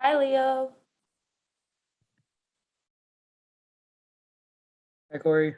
Hi, Leo. Hi, Corey.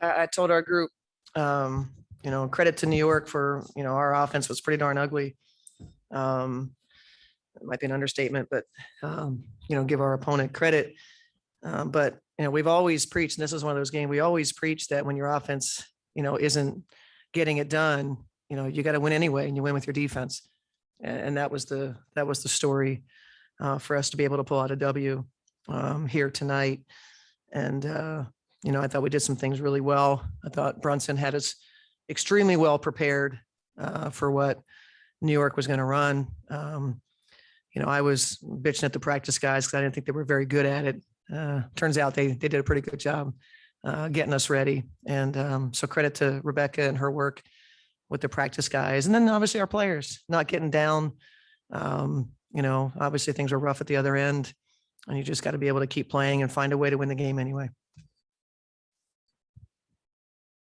I told our group, credit to New York for, our offense was pretty darn ugly. It might be an understatement, but, give our opponent credit. But, we've always preached, and this is one of those games, we always preach that when your offense, isn't getting it done, you got to win anyway, and you win with your defense. And that was the story for us to be able to pull out a W here tonight. And, I thought we did some things really well. I thought Brunson had us extremely well prepared for what New York was going to run. I was bitching at the practice guys because I didn't think they were very good at it. Turns out they did a pretty good job getting us ready. And so credit to Rebecca and her work with the practice guys. And then obviously our players not getting down. Obviously things were rough at the other end. And you just got to be able to keep playing and find a way to win the game anyway.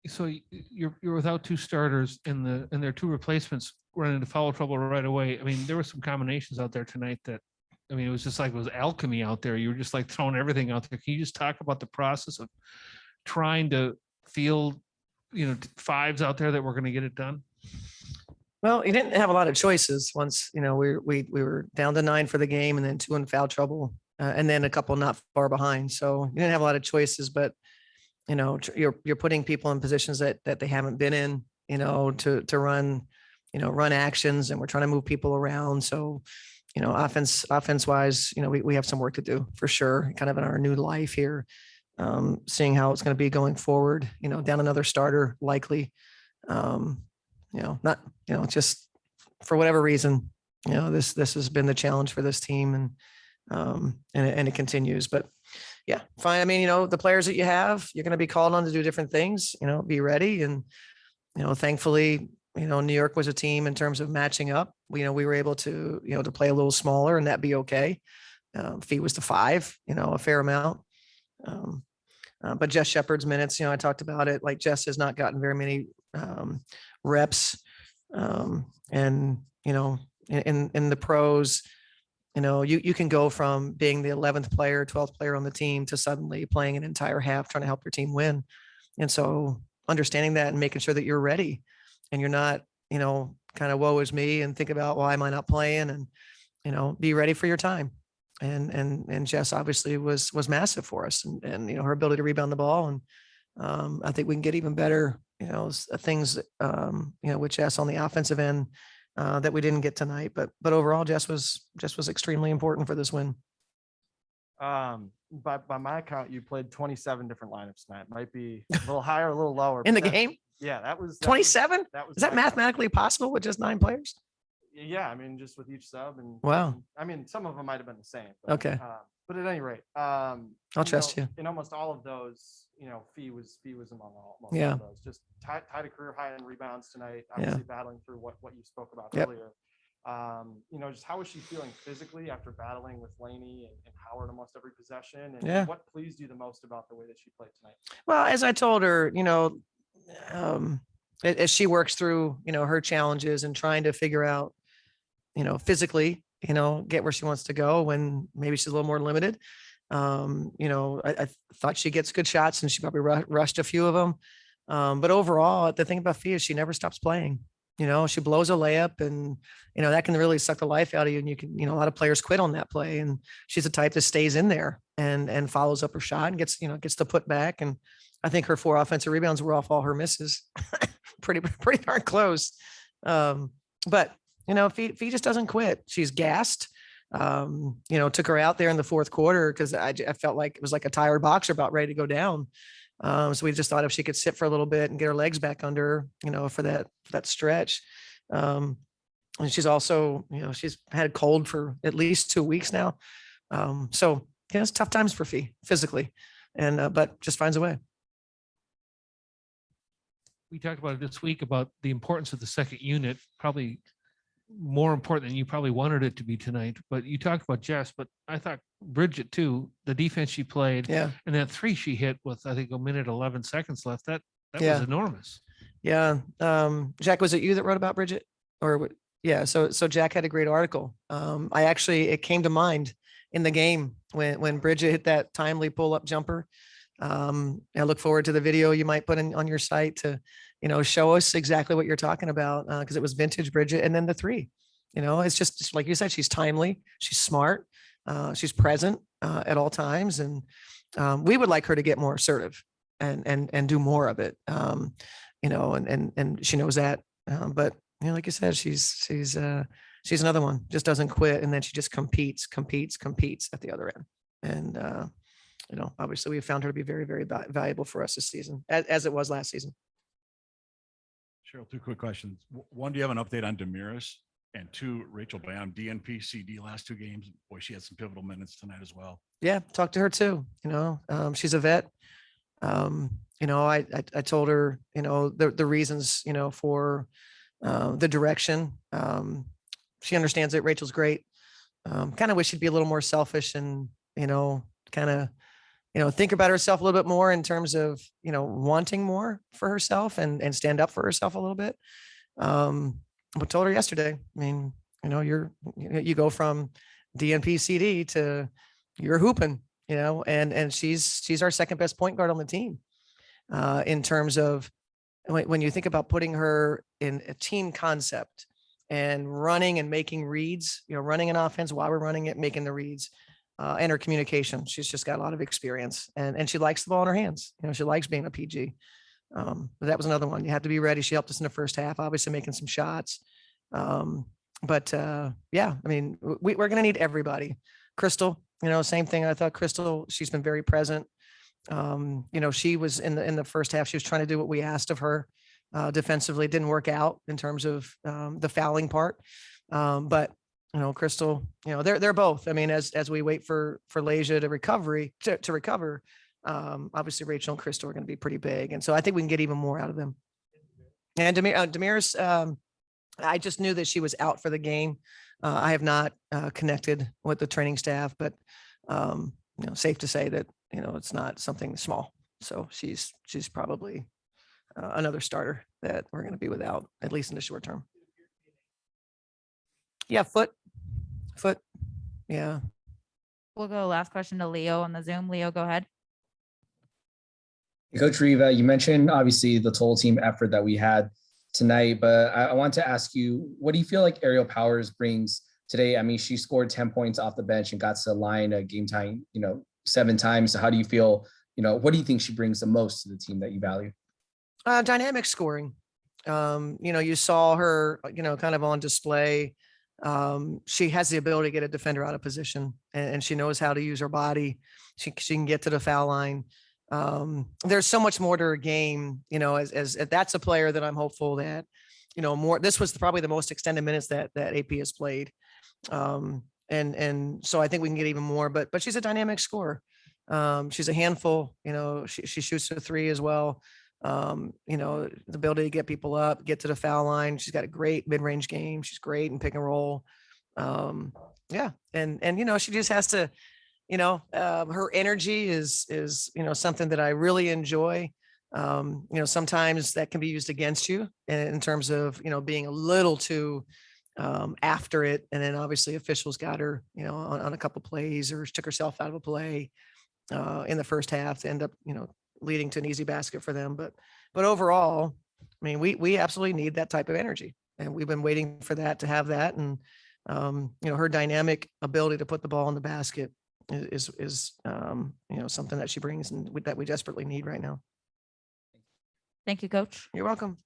So you're without two starters and their two replacements run into foul trouble right away. I mean, there were some combinations out there tonight that, I mean, it was just like it was alchemy out there. You were just like throwing everything out there. Can you just talk about the process of trying to field, fives out there that were going to get it done? Well, you didn't have a lot of choices once, we were down to 9 for the game and then 2 in foul trouble and then a couple not far behind. So you didn't have a lot of choices, but you're putting people in positions that they haven't been in, to run, run actions, and we're trying to move people around. So, offense wise, we have some work to do for sure, kind of in our new life here, seeing how it's going to be going forward, down another starter likely, just for whatever reason, this has been the challenge for this team and it continues, but yeah, fine. I mean, the players that you have, you're going to be called on to do different things, be ready. And, thankfully, New York was a team in terms of matching up. We were able to, to play a little smaller and that be okay. Fee was to 5, a fair amount. But Jess Shepard's minutes, I talked about it, like Jess has not gotten very many reps. And, in the pros, you can go from being the 11th player, 12th player on the team to suddenly playing an entire half, trying to help your team win. And so understanding that and making sure that you're ready and you're not, kind of woe is me and think about why am I not playing, and, be ready for your time. And Jess obviously was massive for us and her ability to rebound the ball. And I think we can get even better, things, with Jess on the offensive end. That we didn't get tonight, but overall, Jess was extremely important for this win. By my account, you played 27 different lineups tonight. Might be a little higher, a little lower In the game. Yeah, that was 27. That was Is that my count. mathematically possible with just 9 players? Yeah, I mean, just with each sub and Wow. I mean, some of them might have been the same. But, Okay. But at any rate, I'll trust you. In almost all of those, Fee was among most Yeah. of those. Just tied a career high in rebounds tonight. Obviously battling through what you spoke about Yep. earlier. Just how is she feeling physically after battling with Laney and Howard almost every possession? And Yeah. what pleased you the most about the way that she played tonight? Well, as I told her, as she works through, her challenges and trying to figure out, physically, get where she wants to go when maybe she's a little more limited. I thought she gets good shots and she probably rushed a few of them. But overall, the thing about Fia is she never stops playing. She blows a layup and, that can really suck the life out of you. And you can, a lot of players quit on that play. And she's the type that stays in there and follows up her shot and gets the put back. And I think her 4 offensive rebounds were off all her misses. pretty darn close. But, Fee just doesn't quit. She's gassed. Took her out there in the 4th quarter because I felt like it was like a tired boxer about ready to go down. So we just thought if she could sit for a little bit and get her legs back under, for that stretch. And she's also, she's had a cold for at least 2 weeks now. So it's tough times for Fee physically, and but just finds a way. We talked about it this week about the importance of the second unit, probably more important than you probably wanted it to be tonight. But you talked about Jess, but I thought Bridget too, the defense she played, Yeah. and that 3 she hit with, I think, 1:11 left. That Yeah. was enormous. Yeah. Jack, was it you that wrote about Bridget or what? Yeah. So Jack had a great article. It came to mind in the game when Bridget hit that timely pull up jumper. I look forward to the video you might put on your site to, show us exactly what you're talking about. Cause it was vintage Bridget. And then the 3, it's just like you said, she's timely, she's smart, she's present, at all times. And, we would like her to get more assertive and do more of it. And she knows that. But like you said, she's another one, just doesn't quit. And then she just competes at the other end. And, obviously we found her to be very, very valuable for us this season, as it was last season. Cheryl, 2 quick questions. 1, do you have an update on Demiris? And 2, Rachel Bam, DNP, CD last 2 games. Boy, she had some pivotal minutes tonight as well. Yeah, talk to her too. She's a vet. I told her, the reasons, for the direction. She understands it. Rachel's great. Kind of wish she'd be a little more selfish and, kind of, think about herself a little bit more in terms of, wanting more for herself and stand up for herself a little bit. But told her yesterday, I mean, you go from DNP CD to you're hooping, and she's our second best point guard on the team. In terms of when you think about putting her in a team concept and running and making reads, running an offense while we're running it, making the reads, and her communication. She's just got a lot of experience and she likes the ball in her hands. She likes being a PG. That was another one. You have to be ready. She helped us in the first half, obviously making some shots. But yeah, I mean, we're going to need everybody. Crystal, same thing. I thought Crystal, she's been very present. She was in the first half, she was trying to do what we asked of her. Defensively, it didn't work out in terms of the fouling part. But Crystal, they're both. I mean, as we wait for Leja to recover, obviously Rachel and Crystal are going to be pretty big, and so I think we can get even more out of them. And Demiris, I just knew that she was out for the game. I have not connected with the training staff, but safe to say that it's not something small. So she's probably another starter that we're going to be without, at least in the short term. Yeah, foot. Yeah. We'll go last question to Leo on the Zoom. Leo, go ahead. Coach Riva, you mentioned obviously the total team effort that we had tonight, but I want to ask you, what do you feel like Aerial Powers brings today? I mean, she scored 10 points off the bench and got to the line a game time, 7 times. So how do you feel, what do you think she brings the most to the team that you value? Dynamic scoring. You saw her, kind of on display. She has the ability to get a defender out of position and she knows how to use her body. She can get to the foul line. There's so much more to her game, as that's a player that I'm hopeful that, more, this was probably the most extended minutes that AP has played. And so I think we can get even more, but she's a dynamic scorer. She's a handful, she shoots a three as well. The ability to get people up, get to the foul line. She's got a great mid-range game. She's great in pick and roll. Yeah. And she just has to, her energy is, something that I really enjoy. Sometimes that can be used against you in terms of, being a little too after it. And then obviously officials got her, on a couple plays, or she took herself out of a play in the first half to end up, leading to an easy basket for them. But overall, I mean, we absolutely need that type of energy, and we've been waiting for that, to have that. And, her dynamic ability to put the ball in the basket is something that she brings, and that we desperately need right now. Thank you, coach. You're welcome.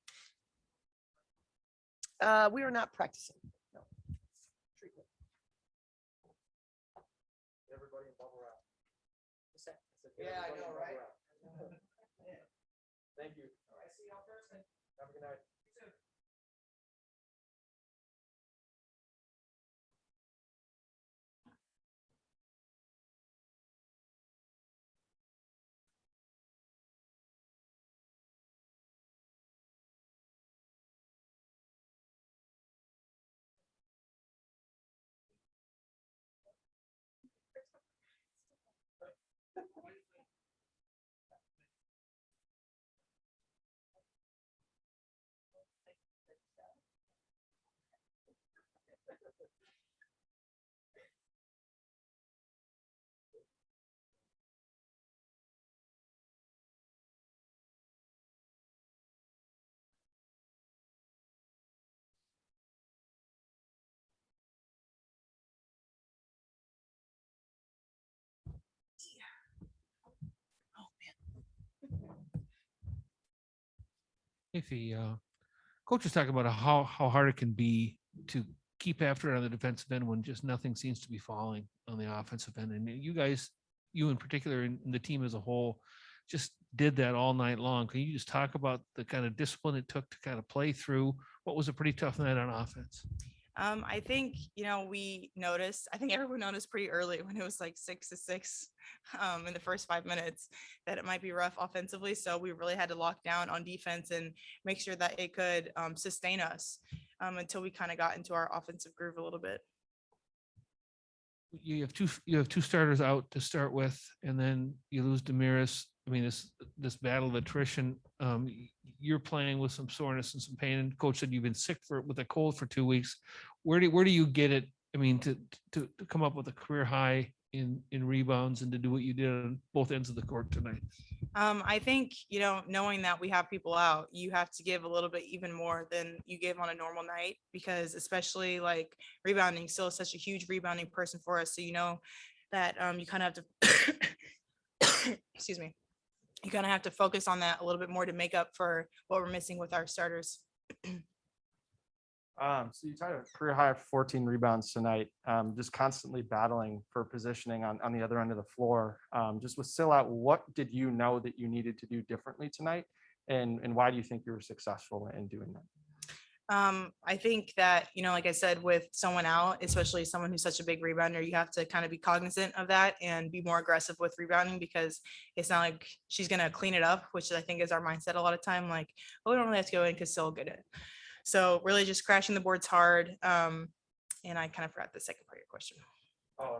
We are not practicing. No. Treatment. Everybody in bubble wrap. Yeah, I know, right? Thank you. All right, see you on Thursday. Have a good night. If he, coach was talking about how hard it can be to keep after it on the defensive end when just nothing seems to be falling on the offensive end. And you guys, you in particular, and the team as a whole, just did that all night long. Can you just talk about the kind of discipline it took to kind of play through what was a pretty tough night on offense? I think, we noticed, I think everyone noticed pretty early when it was like 6-6 in the first 5 minutes that it might be rough offensively. So we really had to lock down on defense and make sure that it could sustain us until we kind of got into our offensive groove a little bit. You have two starters out to start with, and then you lose Damaris. I mean, this battle of attrition, you're playing with some soreness and some pain, and coach said you've been sick with a cold for 2 weeks. Where do you get it? I mean, to come up with a career high in rebounds and to do what you did on both ends of the court tonight? I think, knowing that we have people out, you have to give a little bit even more than you give on a normal night, because especially like rebounding, still is such a huge rebounding person for us. So, that you kind of have to, excuse me, you kind of have to focus on that a little bit more to make up for what we're missing with our starters. So you tied a career high of 14 rebounds tonight, just constantly battling for positioning on the other end of the floor. Just with Syl out, what did you know that you needed to do differently tonight? And why do you think you were successful in doing that? I think that, like I said, with someone out, especially someone who's such a big rebounder, you have to kind of be cognizant of that and be more aggressive with rebounding, because it's not like she's going to clean it up, which I think is our mindset a lot of time. Like, oh, we don't really have to go in because Syl will get it. So really just crashing the boards hard. And I kind of forgot the second part of your question. Oh,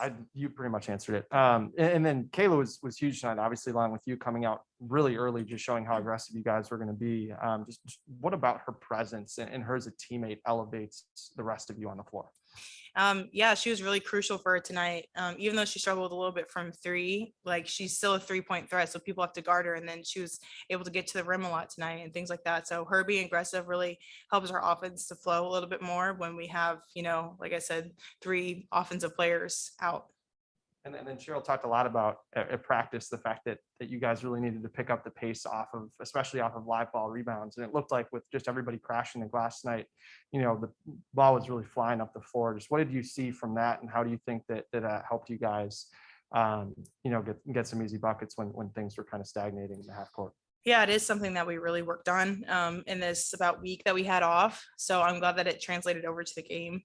and you pretty much answered it. And then Kayla was huge tonight, obviously, along with you coming out really early, just showing how aggressive you guys were going to be. Just what about her presence and her as a teammate elevates the rest of you on the floor? Yeah, she was really crucial for her tonight. Even though she struggled a little bit from three, like she's still a 3-point threat. So people have to guard her. And then she was able to get to the rim a lot tonight and things like that. So her being aggressive really helps our offense to flow a little bit more when we have, like I said, 3 offensive players out. And then Cheryl talked a lot about at practice, the fact that you guys really needed to pick up the pace especially off of live ball rebounds. And it looked like with just everybody crashing the glass tonight, the ball was really flying up the floor. Just what did you see from that? And how do you think that helped you guys, get some easy buckets when things were kind of stagnating in the half court? Yeah, it is something that we really worked on in this about week that we had off. So I'm glad that it translated over to the game.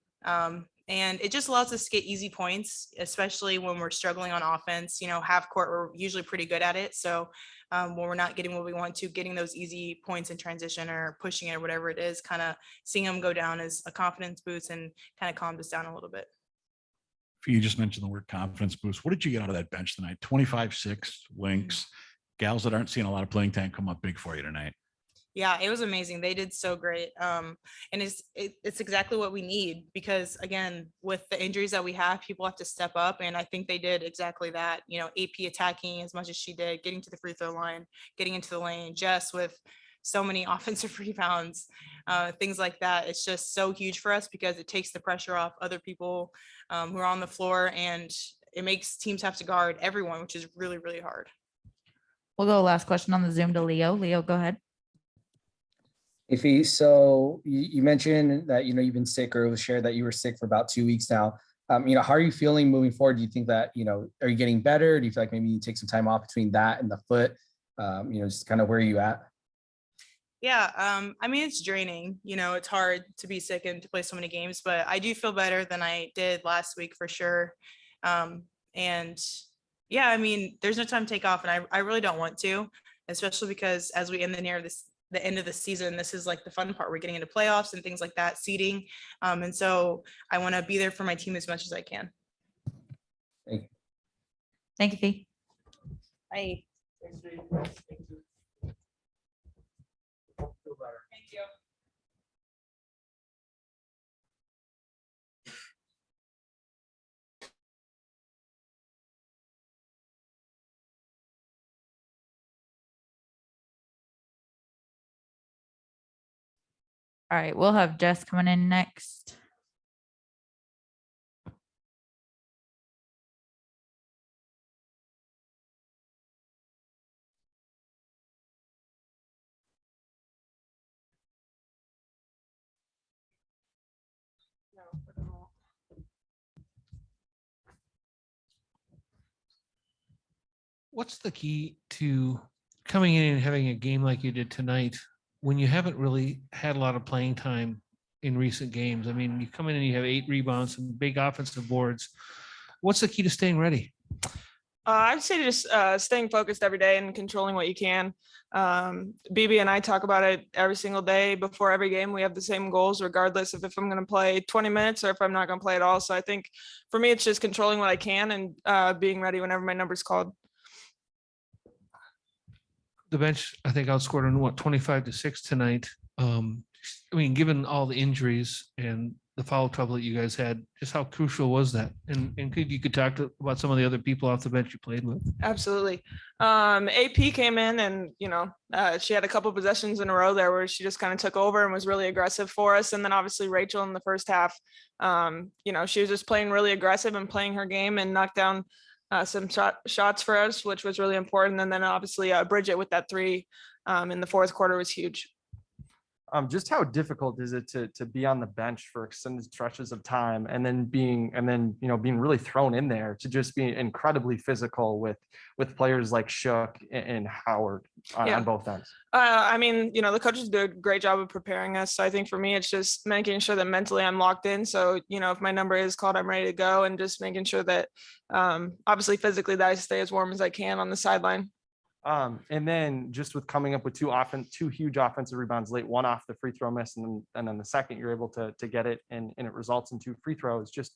And it just allows us to get easy points, especially when we're struggling on offense. Half court, we're usually pretty good at it. So when we're not getting what we want to, getting those easy points in transition or pushing it or whatever it is, kind of seeing them go down is a confidence boost and kind of calmed us down a little bit. You just mentioned the word confidence boost. What did you get out of that bench tonight? 25-6 Lynx. Gals that aren't seeing a lot of playing time come up big for you tonight. Yeah, it was amazing. They did so great. And it's exactly what we need because again, with the injuries that we have, people have to step up. And I think they did exactly that. AP attacking as much as she did, getting to the free throw line, getting into the lane, Jess with so many offensive rebounds, things like that. It's just so huge for us because it takes the pressure off other people who are on the floor, and it makes teams have to guard everyone, which is really, really hard. We'll go last question on the Zoom to Leo. Leo, go ahead. Ify, so you mentioned that, you've been sick, or it was shared that you were sick for about 2 weeks now. How are you feeling moving forward? Do you think that, are you getting better? Do you feel like maybe you take some time off between that and the foot? Just kind of where are you at? Yeah, I mean, it's draining. It's hard to be sick and to play so many games, but I do feel better than I did last week for sure. And yeah, I mean, there's no time to take off, and I really don't want to, especially because as we end the end of the season, this is like the fun part. We're getting into playoffs and things like that, seeding. And so I want to be there for my team as much as I can. Thank you. Thank you, Fee. Bye. Thank you. All right, we'll have Jess coming in next. What's the key to coming in and having a game like you did tonight when you haven't really had a lot of playing time in recent games? I mean, you come in and you have 8 rebounds and big offensive boards. What's the key to staying ready? I'd say just staying focused every day and controlling what you can. BB and I talk about it every single day before every game. We have the same goals, regardless of if I'm going to play 20 minutes or if I'm not going to play at all. So I think for me, it's just controlling what I can and being ready whenever my number's called. The bench, I think, outscored on 25-6 tonight. I mean, given all the injuries and the foul trouble that you guys had, just how crucial was that? And you could talk about some of the other people off the bench you played with. Absolutely. AP came in and, she had a couple possessions in a row there where she just kind of took over and was really aggressive for us. And then obviously Rachel in the first half, she was just playing really aggressive and playing her game and knocked down some shots for us, which was really important. And then obviously Bridget with that 3 in the fourth quarter was huge. Just how difficult is it to be on the bench for extended stretches of time and then being really thrown in there to just be incredibly physical with players like Shook and Howard on both ends? I mean, the coaches do a great job of preparing us. So I think for me, it's just making sure that mentally I'm locked in. So, if my number is called, I'm ready to go, and just making sure that obviously physically that I stay as warm as I can on the sideline. And then just with coming up with 2 huge offensive rebounds late, one off the free throw miss, and then the second you're able to get it and it results in 2 free throws. Just,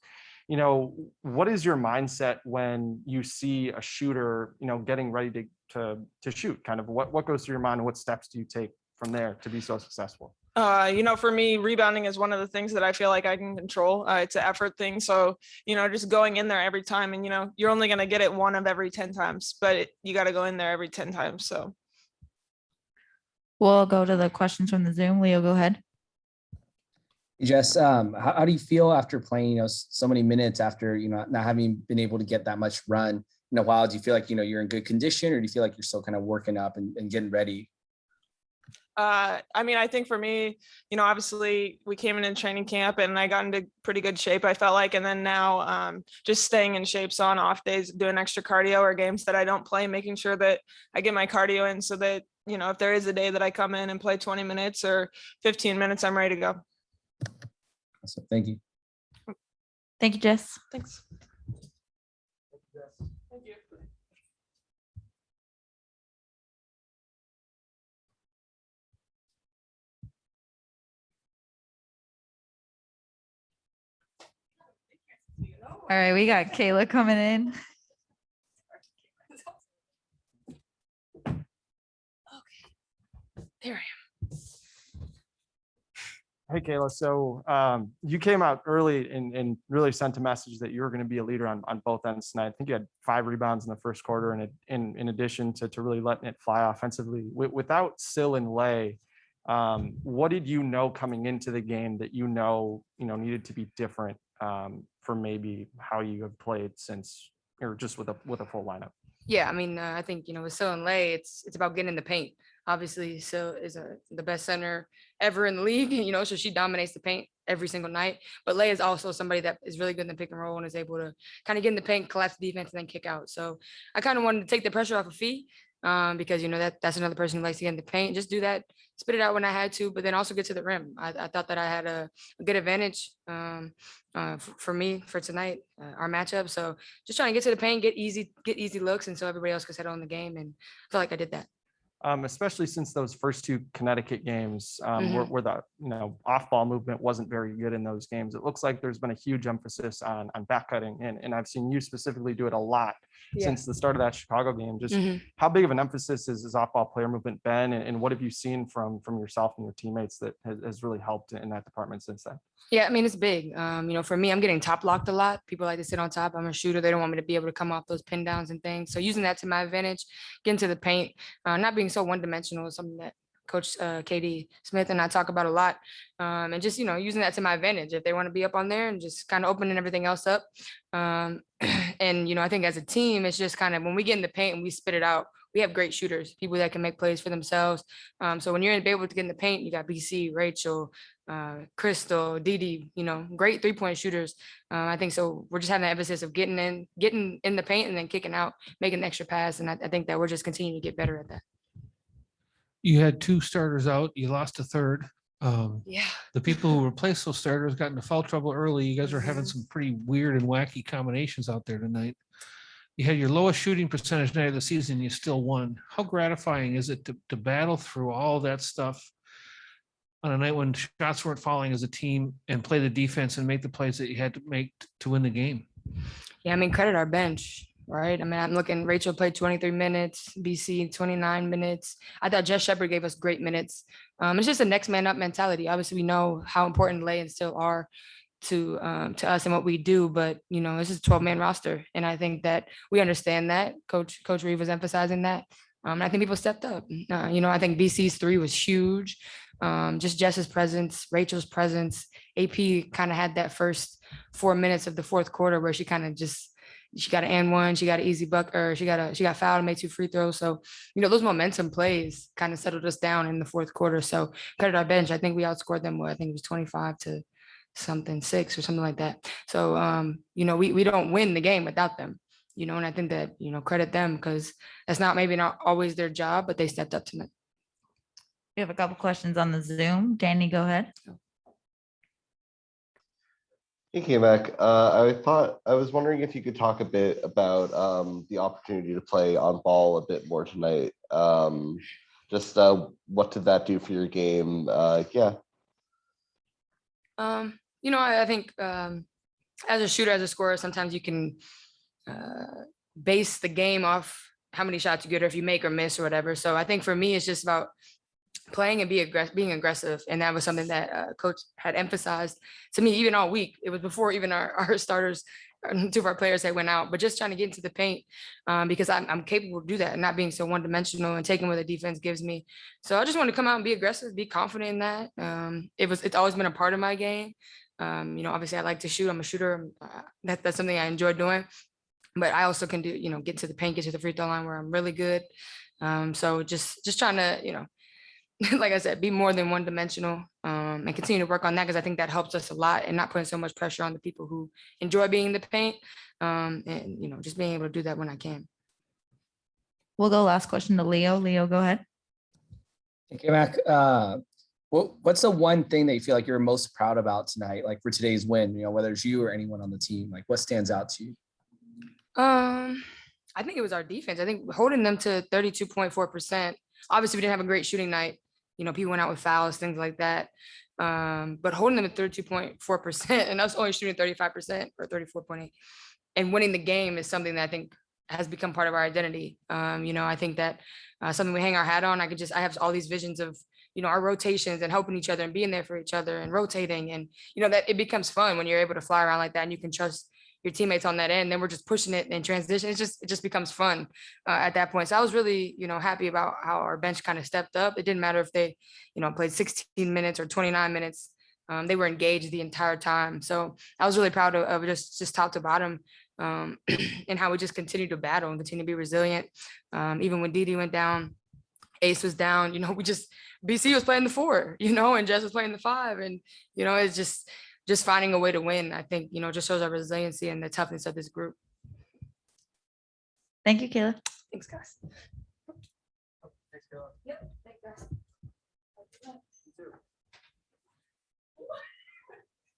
what is your mindset when you see a shooter, getting ready to shoot? Kind of what goes through your mind, and what steps do you take from there to be so successful? For me, rebounding is one of the things that I feel like I can control. It's an effort thing. So, just going in there every time, and, you're only going to get it 1 of every 10 times, but you got to go in there every 10 times. So We'll go to the questions from the Zoom. Leo, go ahead. Jess, how do you feel after playing, so many minutes after, not having been able to get that much run in a while? Do you feel like, you're in good condition, or do you feel like you're still kind of working up and getting ready? I mean, I think for me, obviously we came in training camp and I got into pretty good shape, I felt like. And then now just staying in shape. So on off days, doing extra cardio or games that I don't play, making sure that I get my cardio in so that, if there is a day that I come in and play 20 minutes or 15 minutes, I'm ready to go. So thank you. Thank you, Jess. Thanks. All right, we got Kayla coming in. There I Hey, Kayla. So you came out early and really sent a message that you were going to be a leader on both ends tonight. I think you had 5 rebounds in the first quarter, and in addition to really letting it fly offensively. Without Sil and Lay, what did you know coming into the game that you know needed to be different for maybe how you have played since, or just with a full lineup? Yeah, I mean, I think, with Sil and Lay, it's about getting in the paint. Obviously, Sil is the best center ever in the league, so she dominates the paint every single night. But Lay is also somebody that is really good in the pick and roll and is able to kind of get in the paint, collapse the defense, and then kick out. So I kind of wanted to take the pressure off of Fee because, that's another person who likes to get in the paint. Just do that, spit it out when I had to, but then also get to the rim. I thought that I had a good advantage for me for tonight, our matchup. So just trying to get to the paint, get easy looks, and so everybody else could settle on the game. And I feel like I did that. Especially since those first 2 Connecticut games Mhm. where the off-ball movement wasn't very good in those games. It looks like there's been a huge emphasis on back cutting, and I've seen you specifically do it a lot Yeah. since the start of that Chicago game. Just Mhm. how big of an emphasis has off-ball player movement been, and what have you seen from yourself and your teammates that has really helped in that department since then? Yeah, I mean, it's big. For me, I'm getting top locked a lot. People like to sit on top. I'm a shooter. They don't want me to be able to come off those pin downs and things. So using that to my advantage, getting to the paint, not being so one dimensional is something that Coach KD Smith and I talk about a lot. And just, using that to my advantage. If they want to be up on there and just kind of opening everything else up. And, I think as a team, it's just kind of when we get in the paint and we spit it out, we have great shooters, people that can make plays for themselves. So when you're able to get in the paint, you got BC, Rachel, Crystal, Didi, great 3-point shooters. I think so. We're just having the emphasis of getting in the paint and then kicking out, making an extra pass. And I think that we're just continuing to get better at that. You had 2 starters out. You lost a third. Yeah. The people who replaced those starters got into foul trouble early. You guys are having some pretty weird and wacky combinations out there tonight. You had your lowest shooting percentage night of the season. You still won. How gratifying is it to battle through all that stuff on a night when shots weren't falling as a team and play the defense and make the plays that you had to make to win the game? Yeah, I mean, credit our bench, right? I mean, I'm looking, Rachel played 23 minutes, BC 29 minutes. I thought Jess Shepard gave us great minutes. It's just a next man up mentality. Obviously, we know how important Lay and still are to us and what we do, but this is a 12-man roster, and I think that we understand that. Coach Reeve was emphasizing that. I think people stepped up. I think BC's 3 was huge. Just Jess's presence, Rachel's presence. AP kind of had that first 4 minutes of the fourth quarter where she kind of she got an and one, she got an easy buck, or she got fouled and made 2 free throws. So, those momentum plays kind of settled us down in the fourth quarter. So credit our bench. I think we outscored them. I think it was 25 to something 6 or something like that. So, we don't win the game without them, and I think that, credit them because that's maybe not always their job, but they stepped up tonight. We have a couple questions on the Zoom. Danny, go ahead. Hey, K-Mac. I was wondering if you could talk a bit about the opportunity to play on ball a bit more tonight. What did that do for your game? Yeah. I think as a shooter, as a scorer, sometimes you can base the game off how many shots you get or if you make or miss or whatever. So I think for me, it's just about playing and being aggressive. And that was something that coach had emphasized to me even all week. It was before even our starters, 2 of our players that went out, but just trying to get into the paint because I'm capable to do that and not being so one-dimensional and taking what the defense gives me. So I just want to come out and be aggressive, be confident in that. It's always been a part of my game. Obviously I like to shoot. I'm a shooter. That's something I enjoy doing. But I also can do, get to the paint, get to the free throw line where I'm really good. So just trying to, like I said, be more than one dimensional and continue to work on that because I think that helps us a lot and not putting so much pressure on the people who enjoy being in the paint and, just being able to do that when I can. We'll go last question to Leo. Leo, go ahead. Okay, Mac. What's the one thing that you feel like you're most proud about tonight, like for today's win, whether it's you or anyone on the team, like what stands out to you? I think it was our defense. I think holding them to 32.4%. Obviously, we didn't have a great shooting night. People went out with fouls, things like that. But holding them at 32.4% and us only shooting 35% or 34.8 and winning the game is something that I think has become part of our identity. I think that something we hang our hat on. I have all these visions of, our rotations and helping each other and being there for each other and rotating. And, that it becomes fun when you're able to fly around like that and you can trust your teammates on that end. Then we're just pushing it in transition. It just becomes fun at that point. So I was really, happy about how our bench kind of stepped up. It didn't matter if they, played 16 minutes or 29 minutes. They were engaged the entire time. So I was really proud of just top to bottom and how we just continue to battle and continue to be resilient. Even when Didi went down, Ace was down, BC was playing the 4, and Jess was playing the 5. And, it's just finding a way to win, I think, just shows our resiliency and the toughness of this group. Thank you, Kayla. Thanks, guys. Yep, thanks, guys.